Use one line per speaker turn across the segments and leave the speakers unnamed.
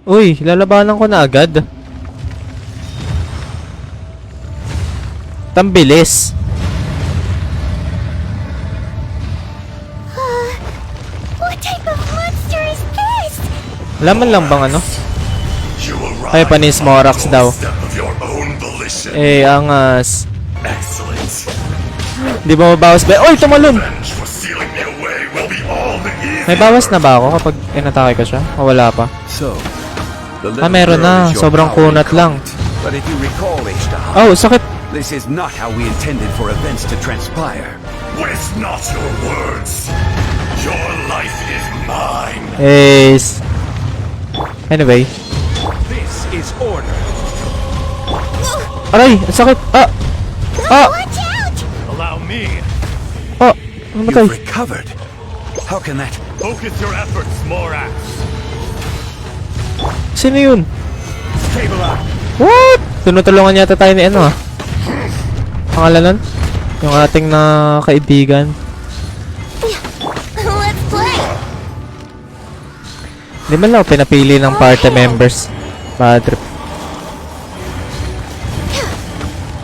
Uy, lalabanan ko na agad. Tambilis.
What type of monster is this?
Laman lang bang ano? Ay, panis Morax daw. Eh, angas. Di ba mabawas ba? Oy, tumalon! May bawas na ba ako kapag inatake ko siya? O wala pa? Ah, meron na. Sobrang kunat lang. Oh, sakit.
This is not how we intended for events to transpire.
Waste not your words. Your life is mine.
Ace. Anyway.
This is order.
Aray, ang sakit. Ah! Ah!
Watch out!
Allow me.
Oh, namatay.
You've recovered. How can that?
Focus your efforts, Morax.
Sino yun?
Stabilize.
What? Tinutulungan yata tayo ni ano ah. Pangalan nun? Yung ating na kaibigan.
Let's play!
Di man lang ako pinapili ng party members. Bad trip.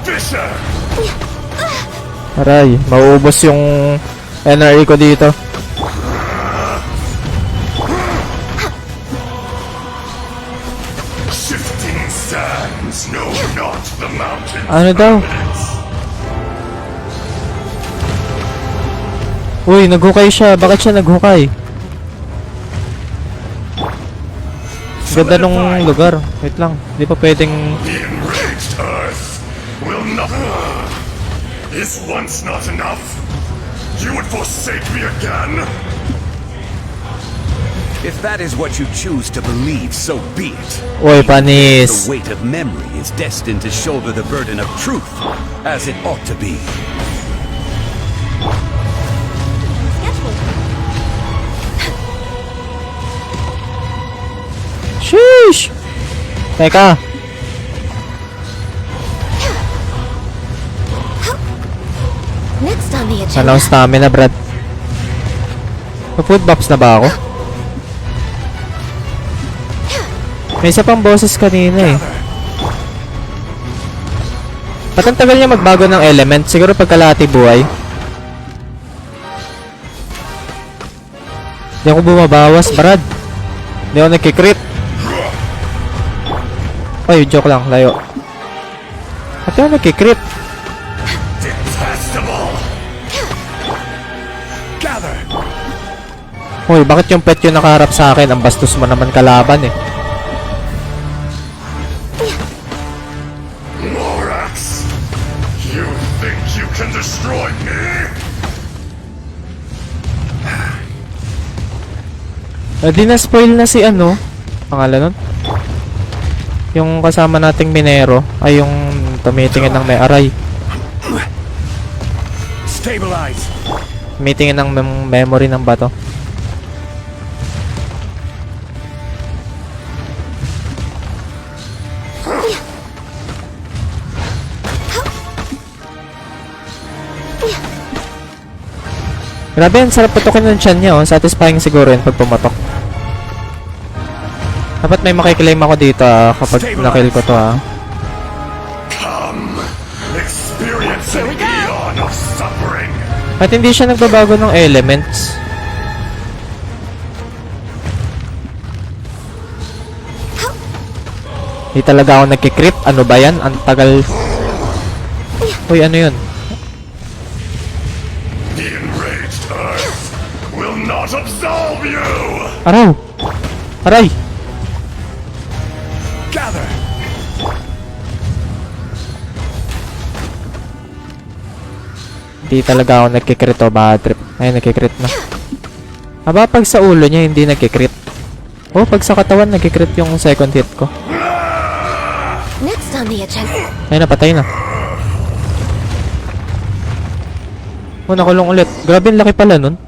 Fisher.
Aray, mauubos yung NRE ko dito.
Shifting sands know not the mountain.
Ano daw? Uy, naghukay siya. Bakit siya naghukay? Ganda nung lugar. Wait lang. Di pa pwedeng...
The enraged earth will not. Is once not enough? You would forsake me again?
If that is what you choose to believe, so be it.
Uy,
The
panis.
weight of memory is destined to shoulder the burden of truth, as it ought to be.
Sheesh! Teka.
Next on the agenda.
Anong stamina, Brad? Food box na ba ako? May isa pang boses kanina eh. Ba't ang tagal niya magbago ng element? Siguro pagkalahati buhay. Hindi ako bumabawas, Brad. Hindi ako nagkikrit. Ay, joke lang, layo. Ba't ako nagkikrit?
Detestable.
Gather.
Hoy, bakit yung pet yung nakaharap sa akin? Ang bastos mo naman kalaban eh.
Morax, you think you can destroy me?
Di na-spoil na si ano? Pangalan nun? Yung kasama nating minero ay yung tumitingin ng may aray.
Stabilize.
Tumitingin ng memory ng bato. Grabe, ang sarap putukin ng tiyan niya, oh. Satisfying siguro yun pag pumatok. Dapat may makiklaim ako dito, kapag nakill ko to,
Come, experience an eon of suffering.
At hindi siya nagbabago ng elements. Hindi talaga ako nagkikrip. Ano ba yan? Ang tagal. Uy, ano yun?
The enraged earth will not absolve you.
Araw! Aray!
Gather.
Hindi talaga ako nagkikrit o bad trip. Ay, nagkikrit na. Aba, pag sa ulo niya, hindi nagkikrit. Oh, pag sa katawan, nagkikrit yung second hit ko.
Next on the agenda.
Ay, napatay na. Oh, nakulong ulit. Grabe, ang laki pala nun.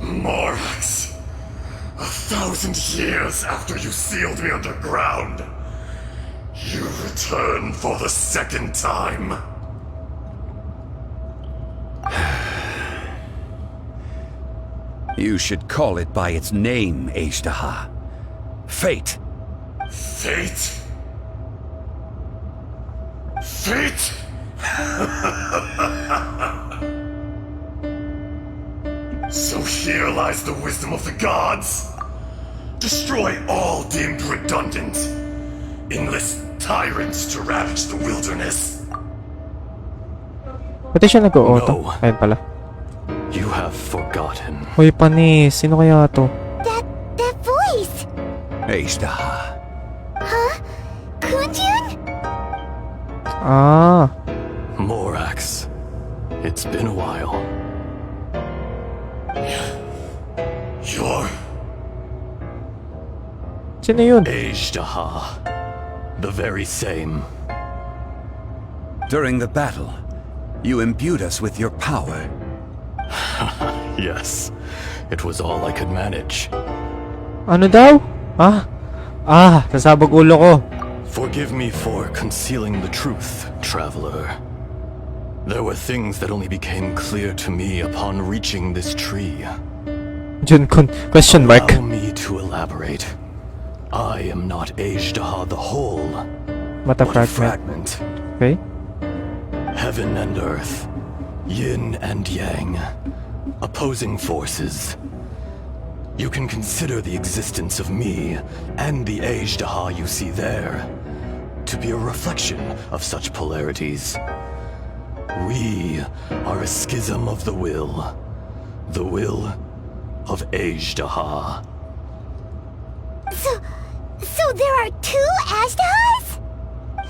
Morax, 1,000 years after you sealed me underground, you return for the second time.
You should call it by its name, Ajdaha. Fate.
Fate? Fate? So here lies the wisdom of the gods. Destroy all deemed redundant. Enlist tyrants to ravage the wilderness.
Pati siya nag-o-auto.
No.
Ayun pala.
You have forgotten.
Hoy, panis. Sino kaya to?
That voice!
Ajdaha.
Huh? Kunjun?
Ah.
Morax. It's been a while.
You're...
Sino yun?
Ajdaha. The very same.
During the battle, you imbued us with your power.
Yes. It was all I could manage.
Ano daw? Sasabog ulo ko.
Forgive me for concealing the truth, traveler. There were things that only became clear to me upon reaching this tree.
Junkun, question mark.
Allow me to elaborate. I am not Ajdaha the whole,
Mata
but a
fragment.
fragment.
Okay.
Heaven and earth, yin and yang, opposing forces. You can consider the existence of me and the Ajdaha you see there to be a reflection of such polarities. We are a schism of the will of Ajdaha.
So there are two Ashdahas?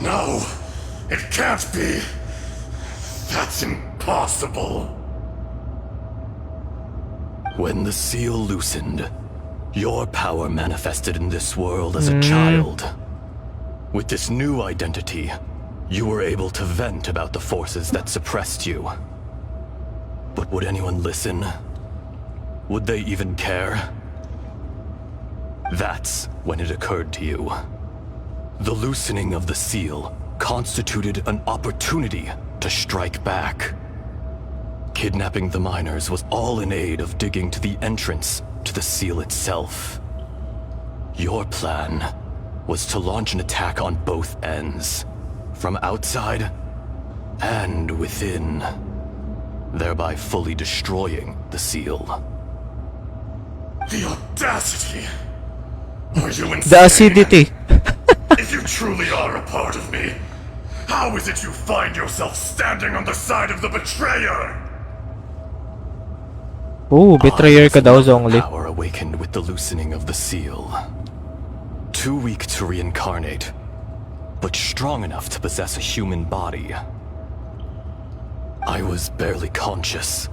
No, it can't be. That's impossible.
When the seal loosened, your power manifested in this world as a child. With this new identity, you were able to vent about the forces that suppressed you. But would anyone listen? Would they even care? That's when it occurred to you. The loosening of the seal constituted an opportunity to strike back. Kidnapping the miners was all in aid of digging to the entrance to the seal itself. Your plan was to launch an attack on both ends, from outside and within, thereby fully destroying the seal.
The audacity! Are you insane?
The acidity.
If you truly are a part of me, how is it you find yourself standing on the side of the betrayer?
Oh, betrayer ka daw, Zhongli.
Power awakened with the loosening of the seal. Too weak to reincarnate, but strong enough to possess a human body. I was barely conscious.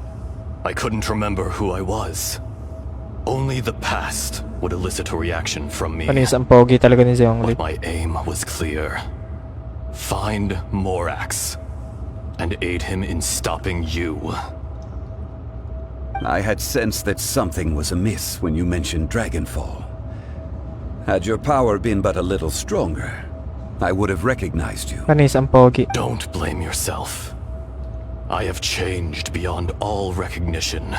I couldn't remember who I was. Only the past would elicit a reaction from me.
Panis, ang pogi talaga ni Zhongli.
But my aim was clear. Find Morax and aid him in stopping you.
I had sensed that something was amiss when you mentioned Dragonfall. Had your power been but a little stronger, I would have recognized you.
Panis, ang pogi.
Don't blame yourself. I have changed beyond all recognition.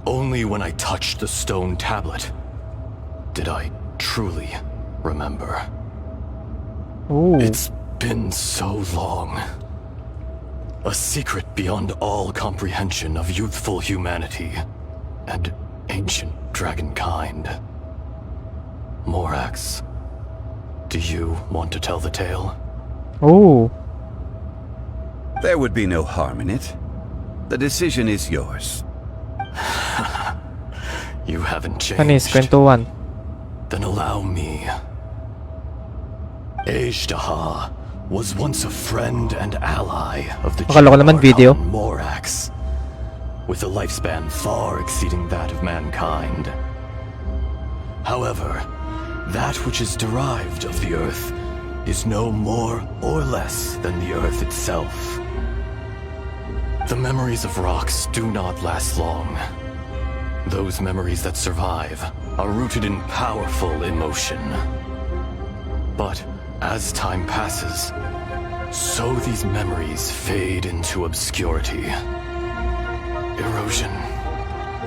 Only when I touched the stone tablet did I truly remember.
Ooh.
It's been so long. A secret beyond all comprehension of youthful humanity and ancient dragonkind. Morax, do you want to tell the tale?
Oh.
There would be no harm in it. The decision is yours.
You haven't changed.
Panis, kwentuhan.
Then allow me. Ajdaha was once a friend and ally of the
Akala ko naman video.
Morax, with a lifespan far exceeding that of mankind. However, that which is derived of the Earth is no more or less than the Earth itself. The memories of rocks do not last long. Those memories that survive are rooted in powerful emotion. But as time passes, so these memories fade into obscurity. Erosion.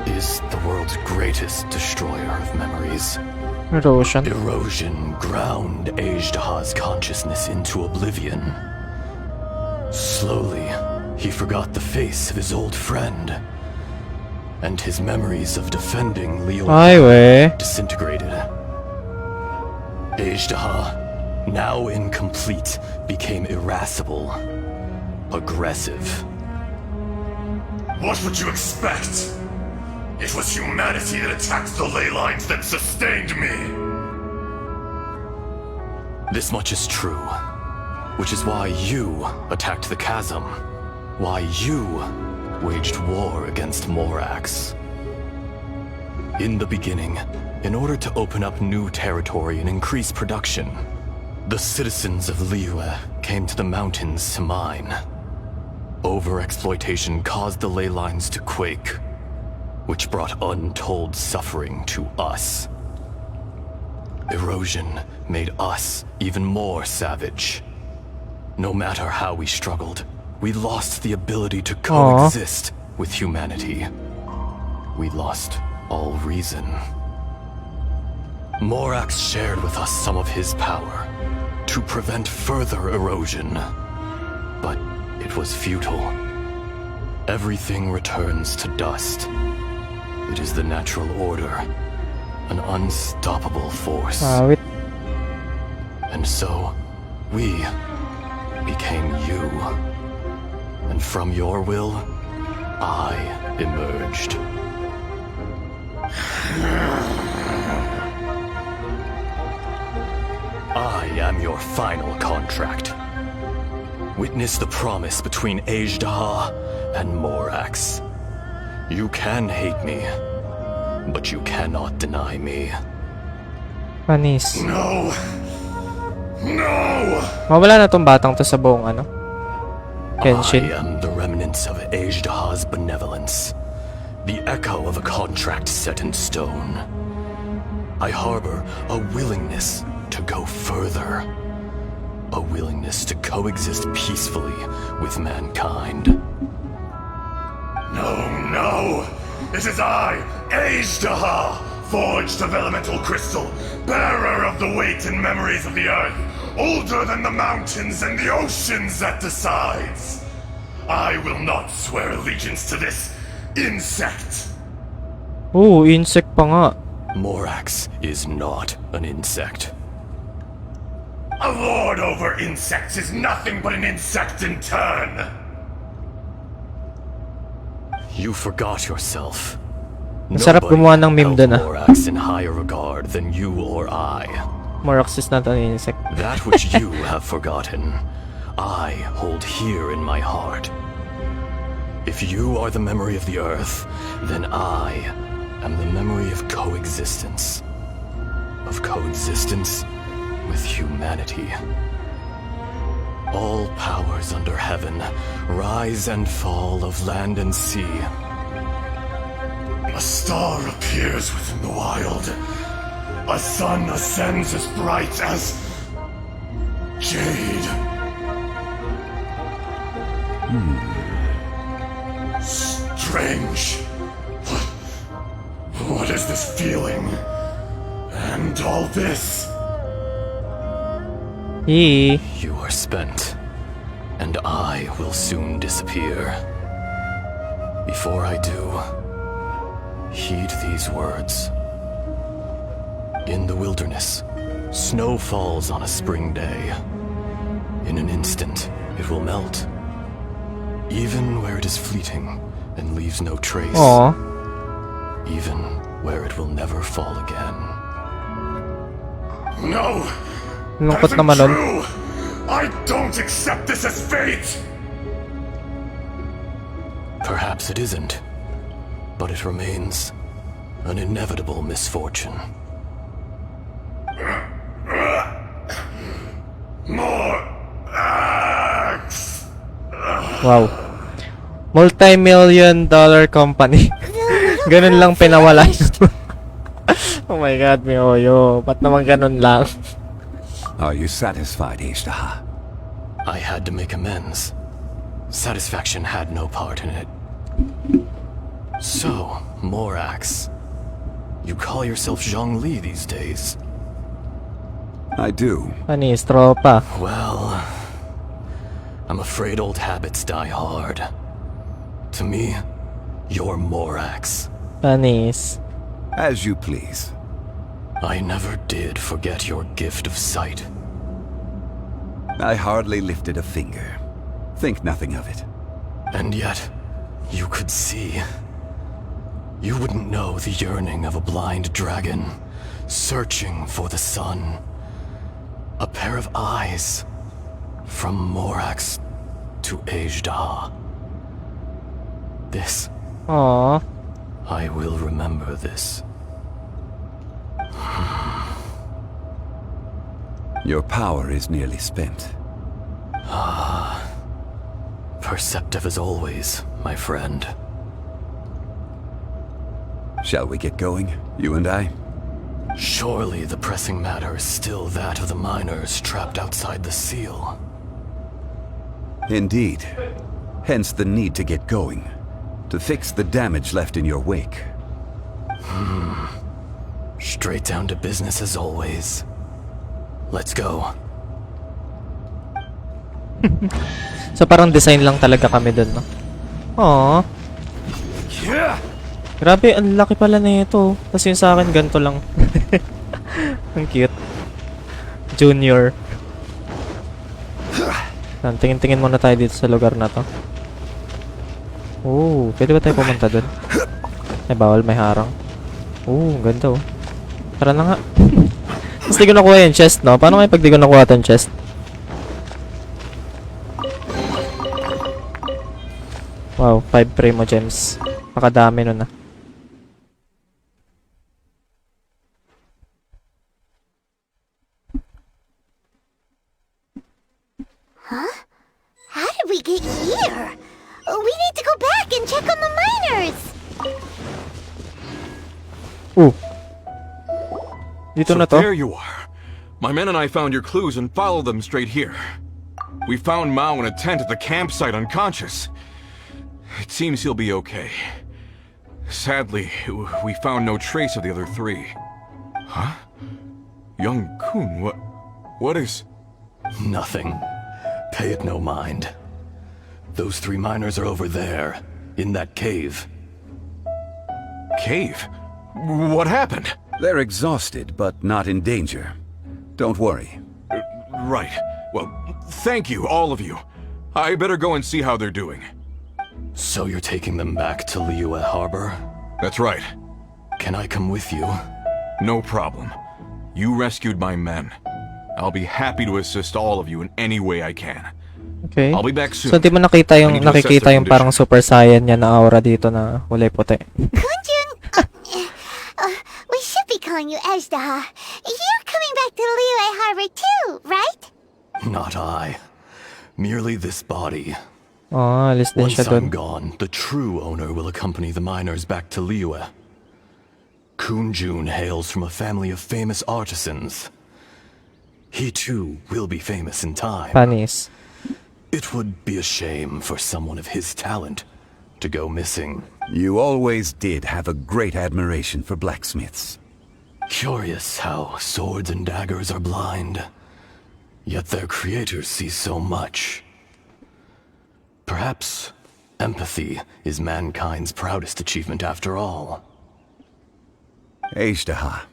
is the world's greatest destroyer of memories.
Erosion.
Erosion ground Ajdaha's consciousness into oblivion. Slowly, he forgot the face of his old friend, and his memories of defending Leo
Ay, we.
disintegrated. Ajdaha, now incomplete, became irascible, aggressive.
What would you expect? It was humanity that attacked the ley lines that sustained me.
This much is true, which is why you attacked the chasm, why you waged war against Morax. In the beginning, in order to open up new territory and increase production, the citizens of Liyue came to the mountains to mine. Overexploitation caused the ley lines to quake, which brought untold suffering to us. Erosion made us even more savage. No matter how we struggled, we lost the ability to coexist with humanity. We lost all reason. Morax shared with us some of his power to prevent further erosion, but it was futile. Everything returns to dust. It is the natural order, an unstoppable force.
Awit.
And so, we became you. And from your will, I emerged. I am your final contract. Witness the promise between Ajdaha and Morax. You can hate me, but you cannot deny me.
Panis.
No! No!
Mawala na tong batang to sa buong ano. Genshin.
I am the remnants of Ajdaha's benevolence, the echo of a contract set in stone. I harbor a willingness to go further, a willingness to coexist peacefully with mankind.
No, no! It is I, Ajdaha, forged of elemental crystal, bearer of the weight and memories of the earth, older than the mountains and the oceans that decides. I will not swear allegiance to this insect.
Oo, insect pa nga.
Morax is not an insect.
A lord over insects is nothing but an insect in turn.
You forgot yourself.
Masarap
Nobody
gumawa ng meme
held
dun, ah.
Morax in higher regard than you or I.
Morax is not an insect.
That which you have forgotten, I hold here in my heart. If you are the memory of the earth, then I am the memory of coexistence. Of coexistence with humanity. All powers under heaven, rise and fall of land and sea.
A star appears within the wild. A sun ascends as bright as jade. Strange. What is this feeling? And all this?
Yee.
You are spent, and I will soon disappear. Before I do, heed these words. In the wilderness, snow falls on a spring day. In an instant, it will melt. Even where it is fleeting and leaves no trace.
Aw.
Even where it will never fall again.
No!
Lungkot
That
naman
isn't
nun.
true! I don't accept this as fate!
Perhaps it isn't, but it remains an inevitable misfortune.
More axe!
Wow. Multi-million dollar company. Ganun lang pinawala. Oh my god, Mihoyo. Ba't naman ganun lang?
Are you satisfied, Ajdaha?
I had to make amends. Satisfaction had no part in it. So, Morax. You call yourself Zhongli these days?
I do.
Panis, tropa.
Well, I'm afraid old habits die hard. To me, you're Morax.
Panis.
As you please.
I never did forget your gift of sight.
I hardly lifted a finger. Think nothing of it.
And yet, you could see. You wouldn't know the yearning of a blind dragon, searching for the sun. A pair of eyes, from Morax to Ejda. This,
Aw.
I will remember this.
Your power is nearly spent.
Perceptive as always, my friend.
Shall we get going, you and I?
Surely the pressing matter is still that of the miners trapped outside the seal.
Indeed. Hence the need to get going. To fix the damage left in your wake.
Straight down to business as always. Let's go.
So parang design lang talaga kami dun, no? Aww. Grabe, ang laki pala na ito. Tapos yung sa akin, ganito lang. Ang cute. Junior. Tingin-tingin muna tayo dito sa lugar na to. Oh, pwede ba tayo pumunta dun? Ay, bawal, may harang. Oh, ganda oh. Tara na nga. Tapos di ko nakuha yung chest, no? Paano nga pag di ko nakuha yung chest? Wow, 5 primo gems. Nakadami nun ah.
How did we get here? We need to go back and check on the miners.
Ooh. Dito na to.
There you are. My men and I found your clues and followed them straight here. We found Mao in a tent at the campsite unconscious. It seems he'll be okay. Sadly, we found no trace of the other three. Huh? Young Kun, what is...
Nothing. Pay it no mind. Those 3 miners are over there, in that cave.
Cave? What happened?
They're exhausted, but not in danger. Don't worry.
Right. Well, thank you, all of you. I better go and see how they're doing.
So you're taking them back to Liyue Harbor?
That's right.
Can I come with you?
No problem. You rescued my men. I'll be happy to assist all of you in any way I can.
Okay.
I'll be back soon.
So, di mo nakita yung,
I need to assess
nakikita
their
yung parang
condition.
Super Saiyan niya na aura dito na kulay puti.
Kunjun, we should be calling you Ejdaha. You're coming back to Liyue Harbor too, right?
Not I. Merely this body.
Oh, alis din
Once
siya
I'm
dun.
gone, the true owner will accompany the miners back to Liyue. Kunjun hails from a family of famous artisans. He too will be famous in time.
Panis.
It would be a shame for someone of his talent to go missing.
You always did have a great admiration for blacksmiths.
Curious how swords and daggers are blind, yet their creators see so much. Perhaps empathy is mankind's proudest achievement after all.
Ejdaha.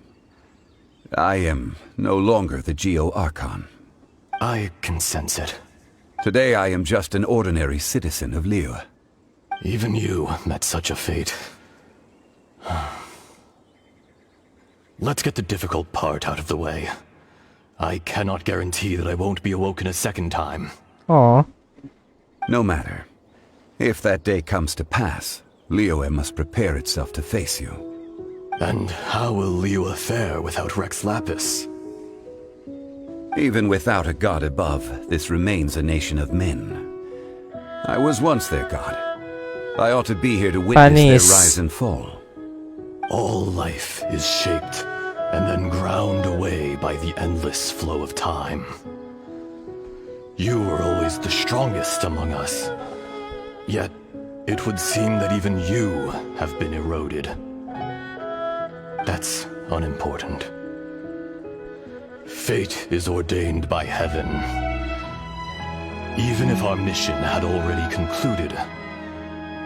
I am no longer the Geo-Archon.
I can sense it.
Today I am just an ordinary citizen of Liyue.
Even you met such a fate. Let's get the difficult part out of the way. I cannot guarantee that I won't be awoken a second time.
Aw.
No matter. If that day comes to pass, Liyue must prepare itself to face you.
And how will Liyue fare without Rex Lapis?
Even without a god above, this remains a nation of men. I was once their god. I ought to be here to witness their
Panis.
rise and fall.
All life is shaped and then ground away by the endless flow of time. You were always the strongest among us. Yet, It would seem that even you have been eroded. That's unimportant. Fate is ordained by heaven. Even if our mission had already concluded,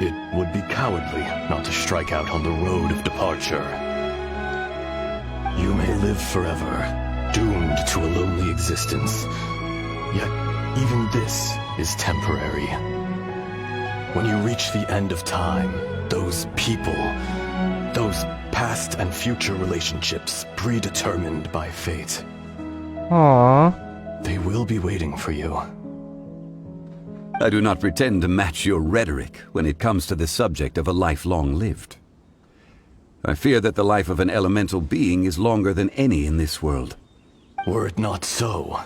it would be cowardly not to strike out on the road of departure. You may live forever, doomed to a lonely existence. Yet, even this is temporary. When you reach the end of time, those people, those past and future relationships predetermined by fate,
Aww.
they will be waiting for you.
I do not pretend to match your rhetoric when it comes to the subject of a life long lived. I fear that the life of an elemental being is longer than any in this world.
Were it not so,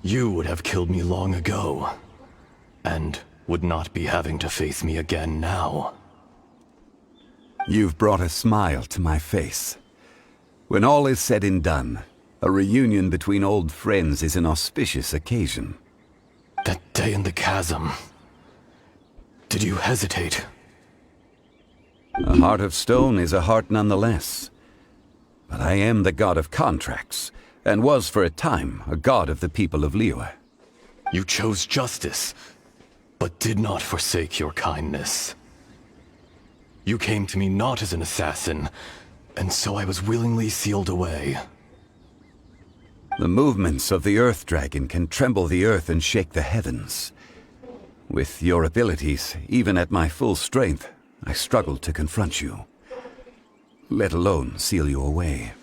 you would have killed me long ago, and would not be having to face me again now.
You've brought a smile to my face. When all is said and done, a reunion between old friends is an auspicious occasion.
That day in the chasm, did you hesitate?
A heart of stone is a heart nonetheless. But I am the god of contracts, and was for a time a god of the people of Liyue.
You chose justice, but did not forsake your kindness. You came to me not as an assassin, and so I was willingly sealed away.
The movements of the Earth Dragon can tremble the earth and shake the heavens. With your abilities, even at my full strength, I struggled to confront you, let alone seal you away.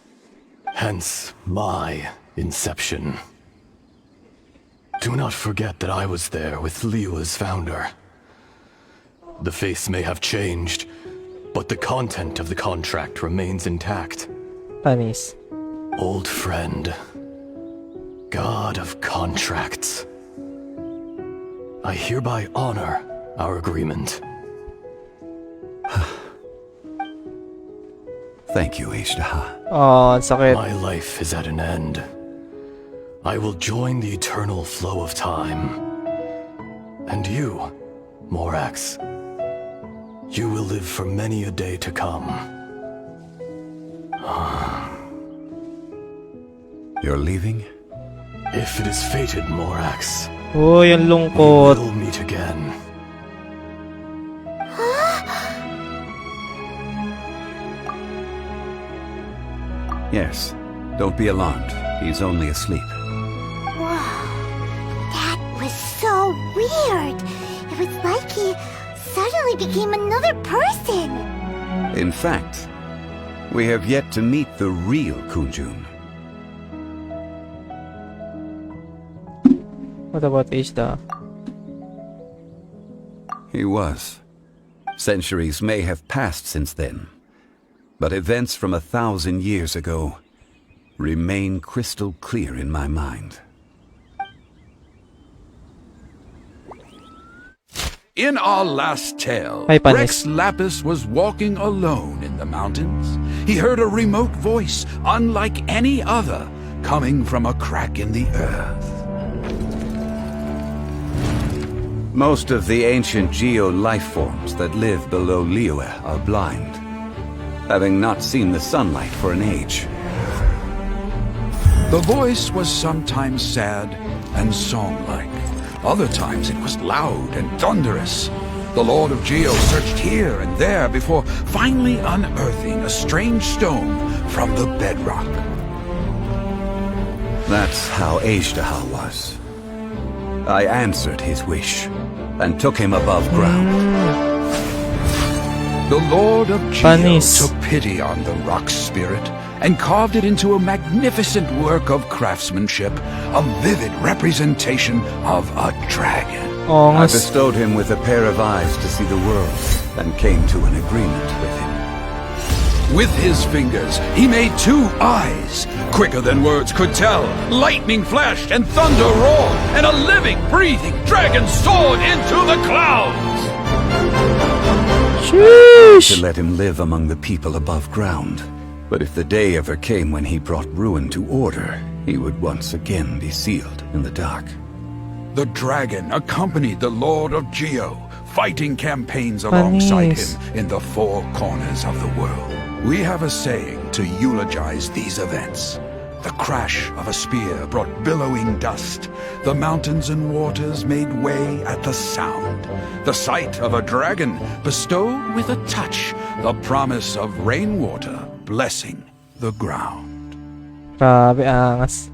Hence my inception. Do not forget that I was there with Liyue's founder. The face may have changed, but the content of the contract remains intact.
Panis.
Old friend. God of contracts. I hereby honor our agreement.
Thank you, Ishtaha.
Oh, ang sakit.
My life is at an end. I will join the eternal flow of time. And you, Morax, you will live for many a day to come.
You're leaving?
If it is fated, Morax,
Uy, ang
we
lungkot.
will meet again.
Yes. Don't be alarmed. He's only asleep.
Whoa. That was so weird. It was like he suddenly became another person.
In fact, we have yet to meet the real Kunjun.
What about Ishda?
He was. Centuries may have passed since then, but events from 1,000 years ago remain crystal clear in my mind.
In our last tale,
Hi, Panis.
Rex Lapis was walking alone in the mountains. He heard a remote voice, unlike any other, coming from a crack in the earth.
Most of the ancient geo-life forms that live below Liyue are blind, having not seen the sunlight for an age.
The voice was sometimes sad and song-like. Other times it was loud and thunderous. The Lord of Geo searched here and there before finally unearthing a strange stone from the bedrock.
That's how Ishtaha was. I answered his wish and took him above ground.
The Lord of Geo
Panis.
took pity on the rock spirit and carved it into a magnificent work of craftsmanship, a vivid representation of a dragon.
Oo
I
nga.
bestowed him with a pair of eyes to see the world and came to an agreement with him.
With his fingers, he made 2 eyes. Quicker than words could tell, lightning flashed and thunder roared, and a living, breathing dragon soared into the clouds.
To
Sheesh!
let him live among the people above ground. But if the day ever came when he brought ruin to order, he would once again be sealed in the dark.
The dragon accompanied the Lord of Geo, fighting campaigns alongside
Panis.
him in the four corners of the world. We have a saying to eulogize these events. The crash of a spear brought billowing dust. The mountains and waters made way at the sound. The sight of a dragon bestowed with a touch the promise of rainwater blessing the ground.
Grabe, angas.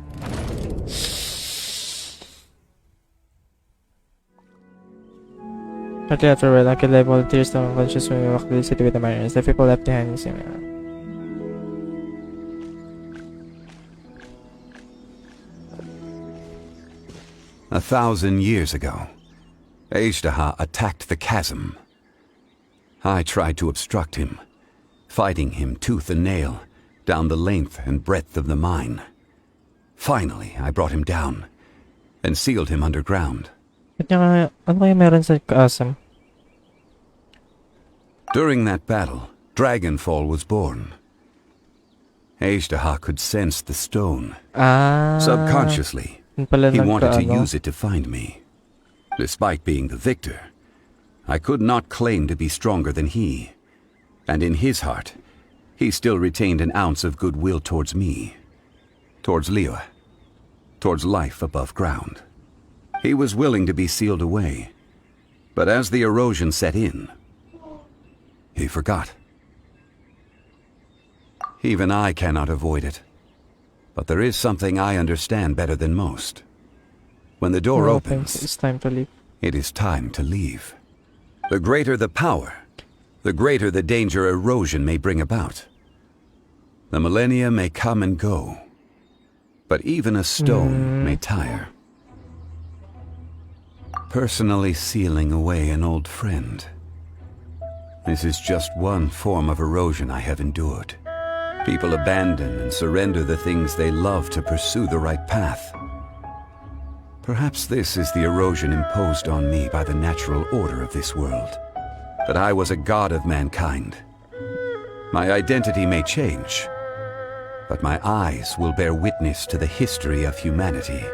Shortly afterward, Uncle led volunteers to unconscious when we walked to the city with the mariners. The people left behind us.
1,000 years ago, Ajdaha attacked the chasm. I tried to obstruct him, fighting him tooth and nail down the length and breadth of the mine. Finally, I brought him down and sealed him underground.
Ano kaya meron sa kaasam?
During that battle, Dragonfall was born. Ajdaha could sense the stone. Subconsciously,
yun pala
he wanted to
nagkaano.
use it to find me. Despite being the victor, I could not claim to be stronger than he. And in his heart, he still retained an ounce of goodwill towards me, towards Liyue, towards life above ground. He was willing to be sealed away, but as the erosion set in, he forgot. Even I cannot avoid it, but there is something I understand better than most. When the door
Oh, thanks.
opens,
It's time to leave.
it is time to leave. The greater the power, the greater the danger erosion may bring about. The millennia may come and go, but even a stone may tire. Personally sealing away an old friend. This is just one form of erosion I have endured. People abandon and surrender the things they love to pursue the right path. Perhaps this is the erosion imposed on me by the natural order of this world. That I was a god of mankind. My identity may change, but my eyes will bear witness to the history of humanity.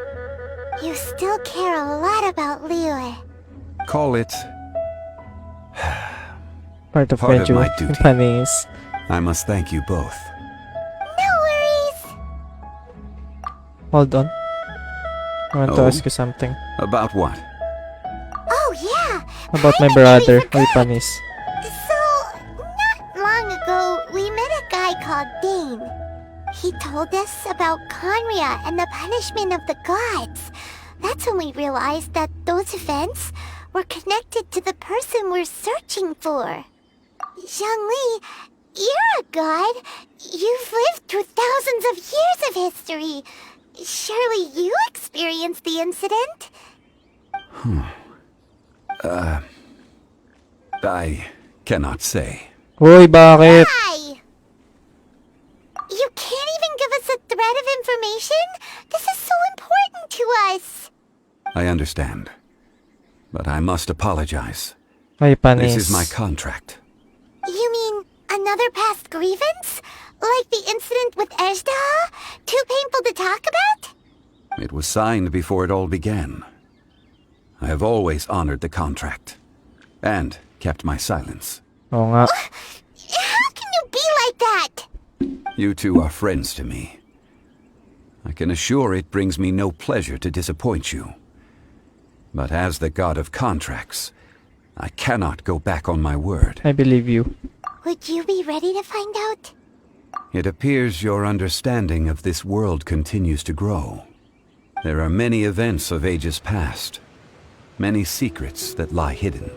You still care a lot about Liyue.
Call it,
Part of
Part of
Benju.
my duty.
Panis.
I must thank you both.
No worries.
Hold on. I want to
Oh?
ask you something.
About what?
Oh yeah.
About my
I
brother.
actually
Oy,
forgot.
Panis.
So, not long ago, we met a guy called Dane. He told us about Conria and the punishment of the gods. That's when we realized that those events were connected to the person we're searching for. Zhongli, you're a god. You've lived through thousands of years of history. Surely you experienced the incident?
I cannot say.
Uy, bakit?
Why? You can't even give us a thread of information? This is so important to us.
I understand. But I must apologize.
Oy, Panis.
This is my contract.
You mean another past grievance? Like the incident with Ajdaha? Too painful to talk about?
It was signed before it all began. I have always honored the contract. And kept my silence.
Oo nga.
How can you be like that?
You two are friends to me. I can assure it brings me no pleasure to disappoint you. But as the god of contracts, I cannot go back on my word.
I believe you.
Would you be ready to find out?
It appears your understanding of this world continues to grow. There are many events of ages past, many secrets that lie hidden.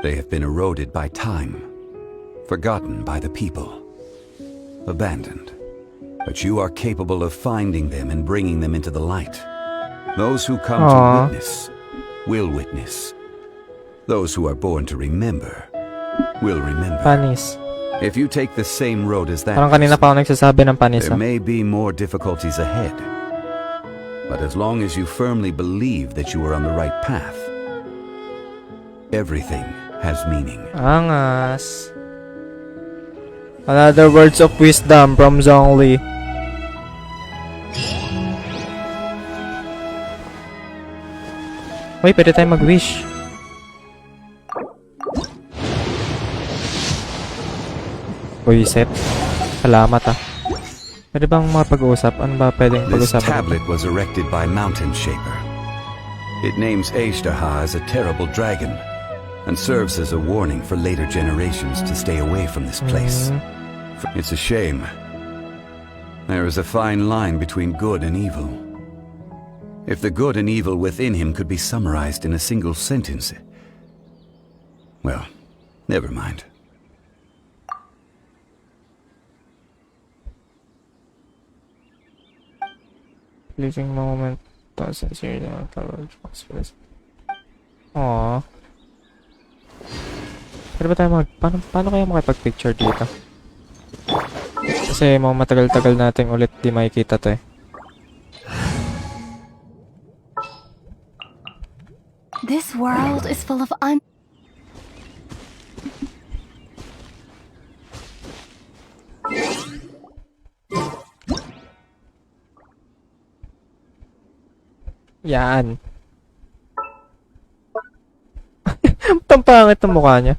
They have been eroded by time, forgotten by the people, abandoned. But you are capable of finding them and bringing them into the light. Those who come
Aww.
to witness will witness. Those who are born to remember will remember.
Panis.
If you take the same road as that
Parang kanina pa ako nagsasabi ng panis.
there
Ah.
may be more difficulties ahead. But as long as you firmly believe that you are on the right path, everything has meaning.
Angas. Another words of wisdom from Zhongli. Uy, pwede tayo mag-wish. Buisit. Salamat ah. Pwede bang mapag-uusap? Ano ba pwedeng
This
pag-usapan?
tablet was erected by Mountain Shaper. It names Ajdaha as a terrible dragon and serves as a warning for later generations to stay away from this place. It's a shame. There is a fine line between good and evil. If the good and evil within him could be summarized in a single sentence... Well, never mind.
Fleeting moment. Aww. Pwede ba tayo paano kaya makipag-picture dito? Kasi mga matagal-tagal natin ulit di makikita to eh.
This world is full of
Yan. Ang pangit ng mukha niya.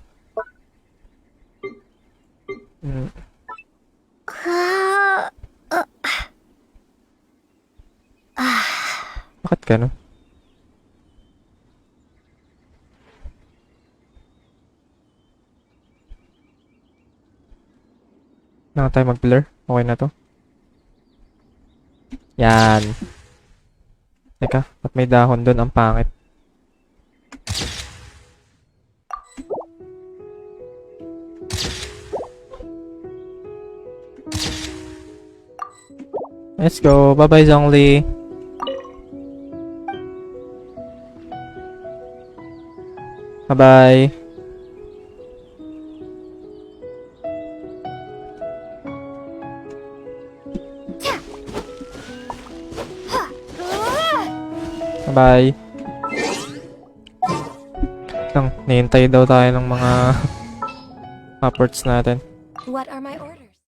Bakit gano'n? Naka tayo mag-blur? Okay na to? Yan. Teka, ba't may dahon doon? Ang pangit. Let's go. Bye-bye, Zhongli. Bye-bye. Bye-bye. Nihintay daw tayo ng mga upwards natin.
What are my orders?